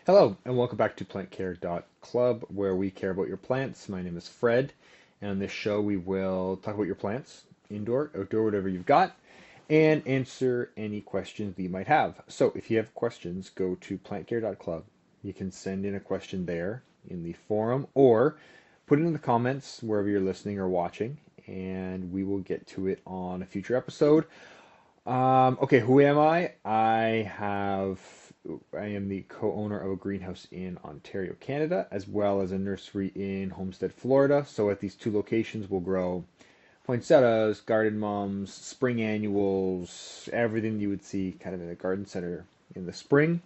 Hello, and welcome back to plantcare.club, where we care about your plants. My name is Fred, and on this show we will talk about your plants, indoor, outdoor, whatever you've got, and answer any questions that you might have. So if you have questions, go to plantcare.club. You can send in a question there in the forum, or put it in the comments wherever you're listening or watching, and we will get to it on a future episode. Okay, who am I? I am the co-owner of a greenhouse in Ontario, Canada, as well as a nursery in Homestead, Florida. So at these two locations, we'll grow poinsettias, garden mums, spring annuals, everything you would see kind of in a garden center in the spring.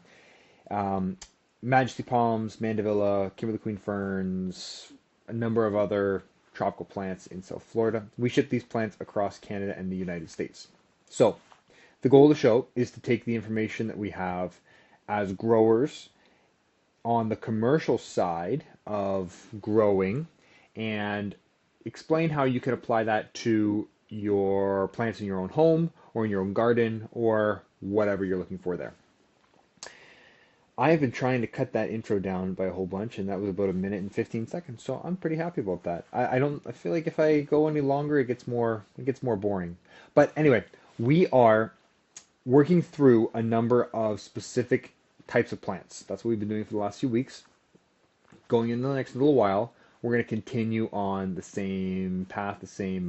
Um, Majesty palms, mandevilla, Kimberly Queen ferns, a number of other tropical plants in South Florida. We ship these plants across Canada and the United States. So the goal of the show is to take the information that we have as growers on the commercial side of growing and explain how you can apply that to your plants in your own home or in your own garden or whatever you're looking for there. I have been trying to cut that intro down by a whole bunch, and that was about a minute and 15 seconds. So I'm pretty happy about that. I feel like if I go any longer, it gets more boring. But anyway, we are working through a number of specific types of plants. That's what we've been doing for the last few weeks. Going into the next little while, we're going to continue on the same path, the same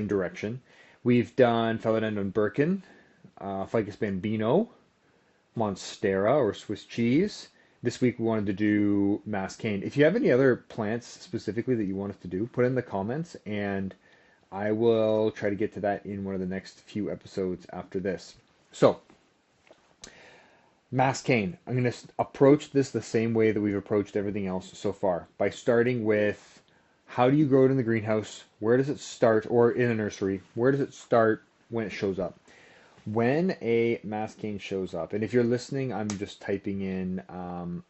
direction. We've done Philodendron Birkin, Ficus bambino, Monstera or Swiss cheese. This week we wanted to do mascane. If you have any other plants specifically that you want us to do, put in the comments and I will try to get to that in one of the next few episodes after this. So, mascane. I'm going to approach this the same way that we've approached everything else so far, by starting with how do you grow it in the greenhouse? Where does it start? Or in a nursery, where does it start when it shows up? When a mascane shows up, and if you're listening, I'm just typing in and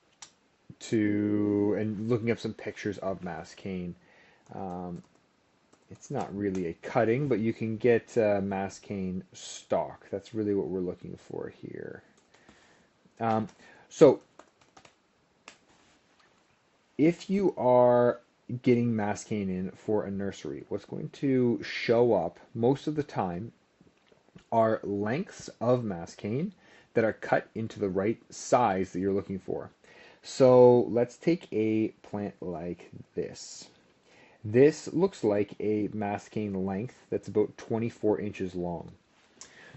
looking up some pictures of mascane. It's not really a cutting, but you can get mascane stalk. That's really what we're looking for here. So if you are getting mascane in for a nursery, what's going to show up most of the time are lengths of mascane that are cut into the right size that you're looking for. So let's take a plant like this. This looks like a mascane length that's about 24 inches long.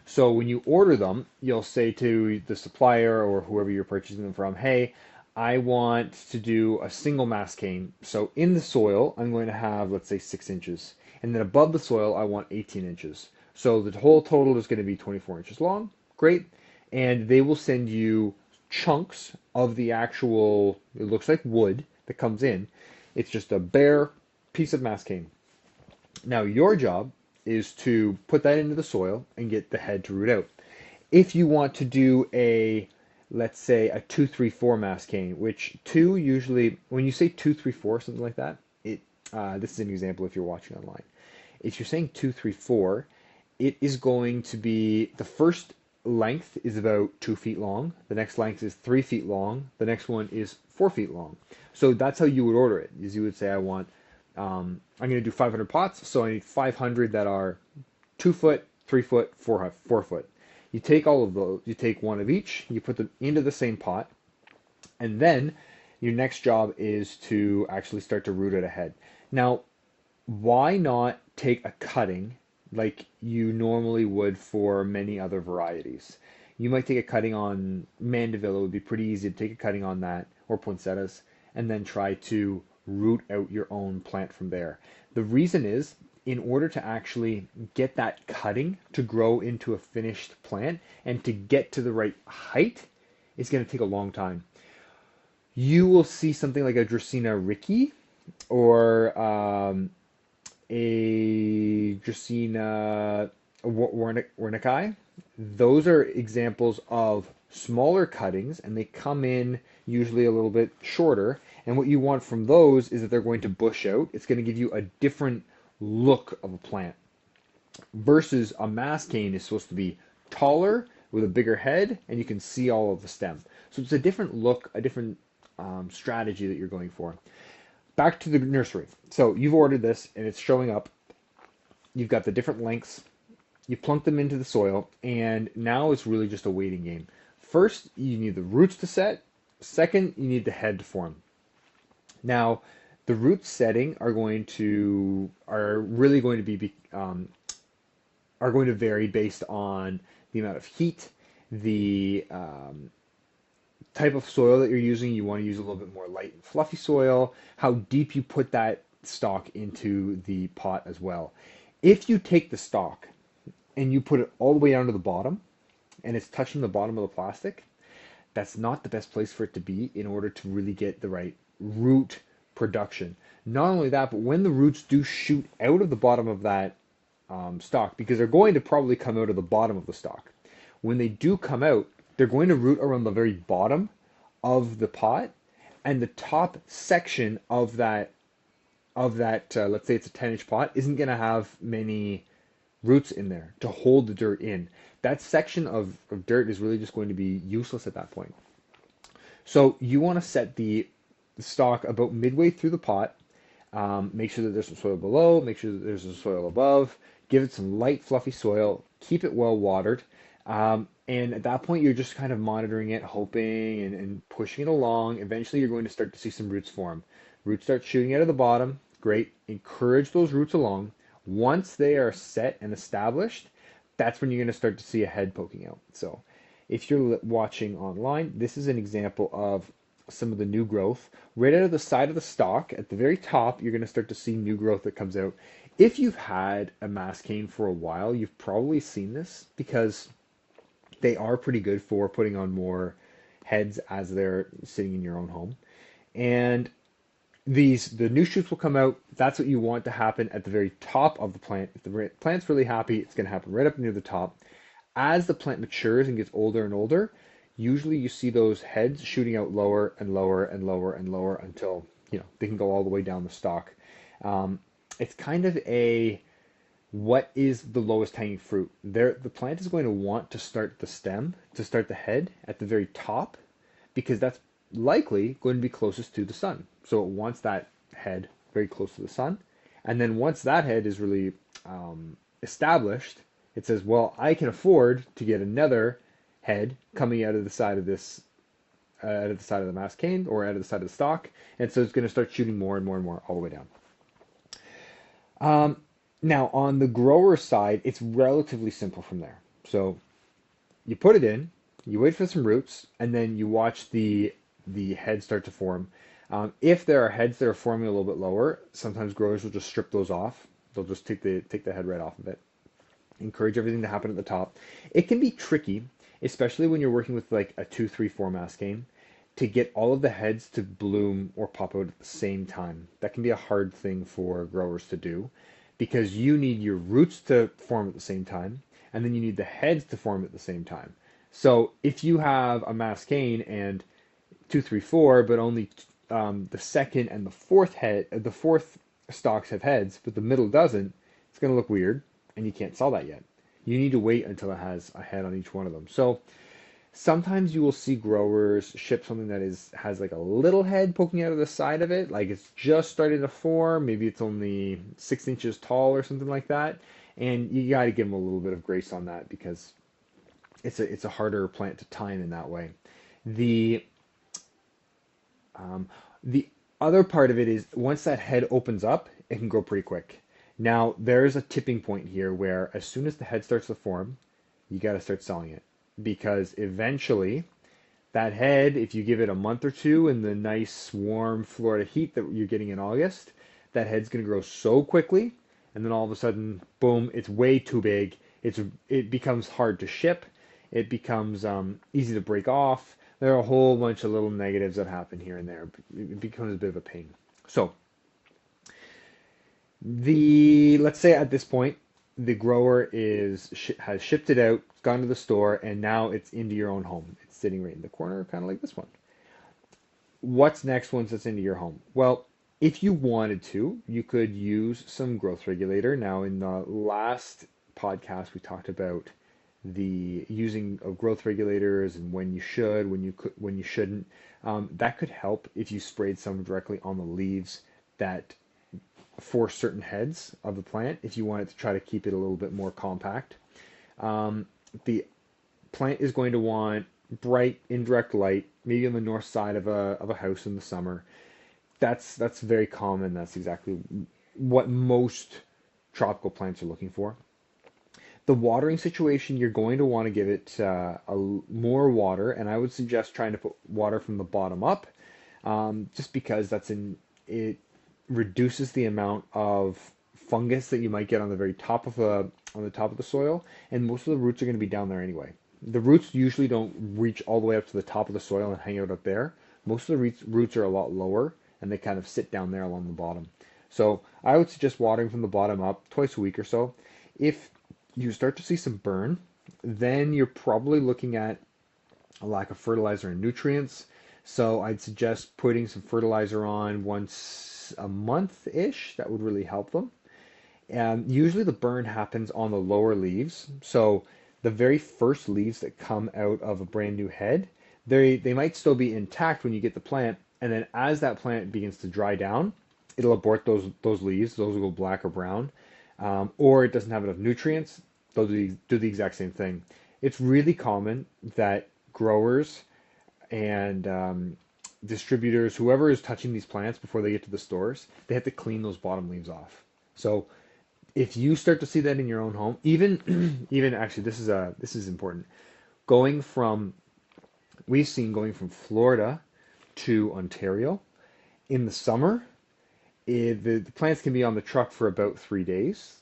So when you order them, you'll say to the supplier or whoever you're purchasing them from, hey, I want to do a single mascane. So in the soil, I'm going to have, let's say, 6 inches. And then above the soil, I want 18 inches. So the whole total is going to be 24 inches long. Great. And they will send you chunks of the actual, it looks like wood that comes in. It's just a bare piece of mascane. Now your job is to put that into the soil and get the head to root out. If you want to do let's say a 2-3-4 mascane, which 2 usually, when you say 2-3-4, something like that, this is an example if you're watching online. If you're saying 2-3-4, it is going to be, the first length is about 2 feet long, the next length is 3 feet long, the next one is 4 feet long. So that's how you would order it, is you would say, I'm going to do 500 pots, so I need 500 that are 2 foot, 3 foot, 4 foot. You take all of those, you take one of each, you put them into the same pot, and then your next job is to actually start to root it ahead. Now, why not take a cutting like you normally would for many other varieties? You might take a cutting on mandevilla, it would be pretty easy to take a cutting on that, or poinsettias, and then try to root out your own plant from there. The reason is, in order to actually get that cutting to grow into a finished plant and to get to the right height, it's going to take a long time. You will see something like a Dracaena Ricci or a Dracaena Wernickeii. Those are examples of smaller cuttings, and they come in usually a little bit shorter. And what you want from those is that they're going to bush out. It's going to give you a different look of a plant. Versus a mascane is supposed to be taller, with a bigger head, and you can see all of the stem. So it's a different look, a different strategy that you're going for. Back to the nursery. So you've ordered this and it's showing up. You've got the different lengths. You plunk them into the soil, and now it's really just a waiting game. First, you need the roots to set. Second, you need the head to form. Now, the roots setting are really going to be are going to vary based on the amount of heat, the type of soil that you're using. You want to use a little bit more light and fluffy soil, how deep you put that stalk into the pot as well. If you take the stalk and you put it all the way down to the bottom and it's touching the bottom of the plastic, that's not the best place for it to be in order to really get the right root production. Not only that, but when the roots do shoot out of the bottom of that stalk, because they're going to probably come out of the bottom of the stalk, when they do come out, they're going to root around the very bottom of the pot, and the top section of that let's say it's a 10-inch pot, isn't going to have many roots in there to hold the dirt in. That section of dirt is really just going to be useless at that point. So you want to set the stalk about midway through the pot. Make sure that there's some soil below, make sure that there's some soil above, give it some light, fluffy soil, keep it well watered. And at that point, you're just kind of monitoring it, hoping and pushing it along. Eventually, you're going to start to see some roots form. Roots start shooting out of the bottom. Great. Encourage those roots along. Once they are set and established, that's when you're going to start to see a head poking out. So if you're watching online, this is an example of some of the new growth. Right out of the side of the stalk, at the very top, you're going to start to see new growth that comes out. If you've had a mascane for a while, you've probably seen this because they are pretty good for putting on more heads as they're sitting in your own home. And the new shoots will come out. That's what you want to happen at the very top of the plant. If the plant's really happy, it's going to happen right up near the top. As the plant matures and gets older and older, usually you see those heads shooting out lower and lower and lower and lower until they can go all the way down the stalk. It's kind of what is the lowest hanging fruit. The plant is going to want to start the head at the very top, because that's likely going to be closest to the sun. So it wants that head very close to the sun. And then once that head is really established, it says, well, I can afford to get another head coming out of the side of this, out of the side of the mass cane or out of the side of the stalk. And so it's going to start shooting more and more and more all the way down. Now, on the grower side, it's relatively simple from there. So you put it in, you wait for some roots, and then you watch the heads start to form. If there are heads that are forming a little bit lower, sometimes growers will just strip those off. They'll just take the head right off of it. Encourage everything to happen at the top. It can be tricky, especially when you're working with like a 2, 3, 4 mass cane, to get all of the heads to bloom or pop out at the same time. That can be a hard thing for growers to do, because you need your roots to form at the same time, and then you need the heads to form at the same time. So if you have a mass cane and 2, 3, 4, but only the second and the fourth stalks have heads, but the middle doesn't, it's going to look weird, and you can't sell that yet. You need to wait until it has a head on each one of them. So sometimes you will see growers ship something that has like a little head poking out of the side of it, like it's just starting to form. Maybe it's only 6 inches tall or something like that. And you got to give them a little bit of grace on that, because it's a harder plant to time in that way. The other part of it is once that head opens up, it can grow pretty quick. Now, there's a tipping point here where as soon as the head starts to form, you got to start selling it, because eventually that head, if you give it a month or two in the nice warm Florida heat that you're getting in August, that head's going to grow so quickly, and then all of a sudden, boom, it's way too big. It becomes hard to ship. It becomes easy to break off. There are a whole bunch of little negatives that happen here and there. It becomes a bit of a pain. So let's say at this point, the grower has shipped it out, gone to the store, and now it's into your own home. It's sitting right in the corner, kind of like this one. What's next once it's into your home? Well, if you wanted to, you could use some growth regulator. Now, in the last podcast, we talked about the using of growth regulators and when you should, when you shouldn't. That could help if you sprayed some directly on the leaves that for certain heads of the plant if you wanted to try to keep it a little bit more compact. Um, the plant is going to want bright indirect light, maybe on the north side of a house in the summer. That's very common. That's exactly what most tropical plants are looking for. The watering situation, you're going to want to give it more water, and I would suggest trying to put water from the bottom up, just because it reduces the amount of fungus that you might get on the very top of the soil, and most of the roots are going to be down there anyway. The roots usually don't reach all the way up to the top of the soil and hang out up there. Most of the roots are a lot lower, and they kind of sit down there along the bottom. So I would suggest watering from the bottom up twice a week or so. If you start to see some burn, then you're probably looking at a lack of fertilizer and nutrients. So I'd suggest putting some fertilizer on once a month-ish. That would really help them. And usually the burn happens on the lower leaves. So the very first leaves that come out of a brand new head, they might still be intact when you get the plant. And then as that plant begins to dry down, it'll abort those leaves. Those will go black or brown. Or it doesn't have enough nutrients. They'll do the exact same thing. It's really common that growers and distributors, whoever is touching these plants before they get to the stores, they have to clean those bottom leaves off. So if you start to see that in your own home, even actually, this is important. Going from We've seen going from Florida to Ontario in the summer, the plants can be on the truck for about 3 days.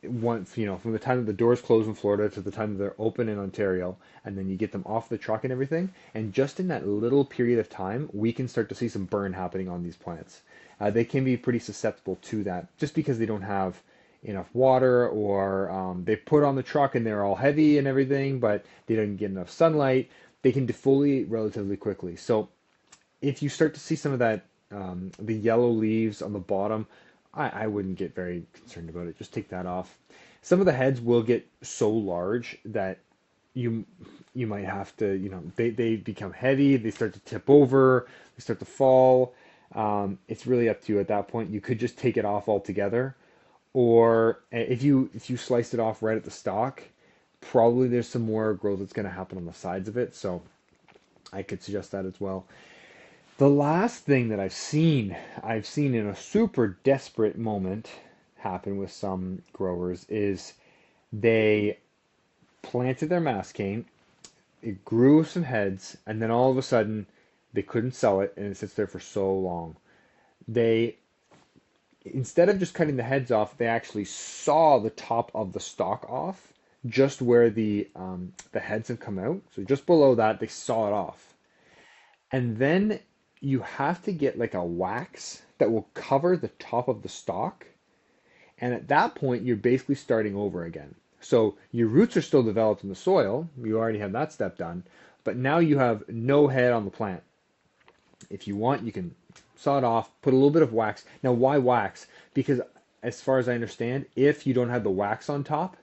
Once, from the time that the doors close in Florida to the time that they're open in Ontario, and then you get them off the truck and everything. And just in that little period of time, we can start to see some burn happening on these plants. They can be pretty susceptible to that just because they don't have enough water, or they put on the truck and they're all heavy and everything, but they don't get enough sunlight. They can defoliate relatively quickly. So if you start to see some of that, the yellow leaves on the bottom, I wouldn't get very concerned about it. Just take that off. Some of the heads will get so large that you might have to, they become heavy, they start to tip over, they start to fall. It's really up to you at that point. You could just take it off altogether, or if you sliced it off right at the stalk, probably there's some more growth that's going to happen on the sides of it. So I could suggest that as well. The last thing that I've seen in a super desperate moment happen with some growers is they planted their mascane, it grew some heads, and then all of a sudden they couldn't sell it, and it sits there for so long. They, instead of just cutting the heads off, they actually saw the top of the stalk off, just where the heads have come out. So just below that, they saw it off. And then you have to get like a wax that will cover the top of the stalk. And at that point, you're basically starting over again. So your roots are still developed in the soil. You already have that step done. But now you have no head on the plant. If you want, you can saw it off, put a little bit of wax. Now, why wax? Because as far as I understand, if you don't have the wax on top,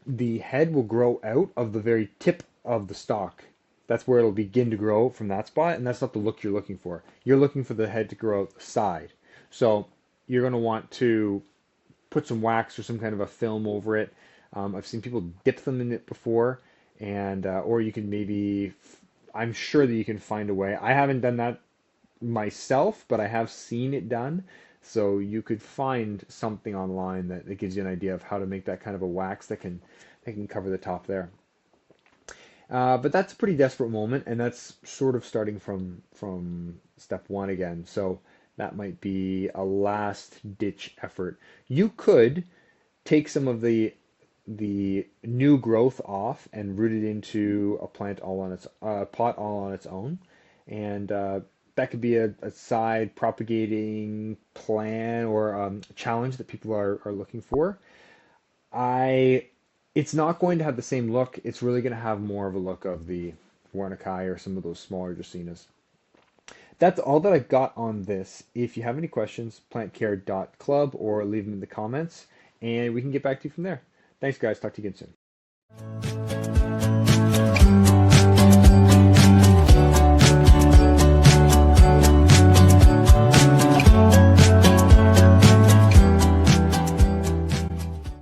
the head will grow out of the very tip of the stalk. That's where it'll begin to grow from that spot, and that's not the look you're looking for. You're looking for the head to grow out the side. So you're going to want to put some wax or some kind of a film over it. I've seen people dip them in it before, and or you can maybe, I'm sure that you can find a way. I haven't done that myself, but I have seen it done. So you could find something online that gives you an idea of how to make that kind of a wax that can cover the top there. But that's a pretty desperate moment, and that's sort of starting from step one again. So that might be a last ditch effort. You could take some of the new growth off and root it into a plant all on its pot all on its own, and that could be a side propagating plan or challenge that people are looking for. It's not going to have the same look. It's really going to have more of a look of the Warnicki or some of those smaller Dracaenas. That's all that I got on this. If you have any questions, plantcare.club or leave them in the comments, and we can get back to you from there. Thanks, guys. Talk to you again soon.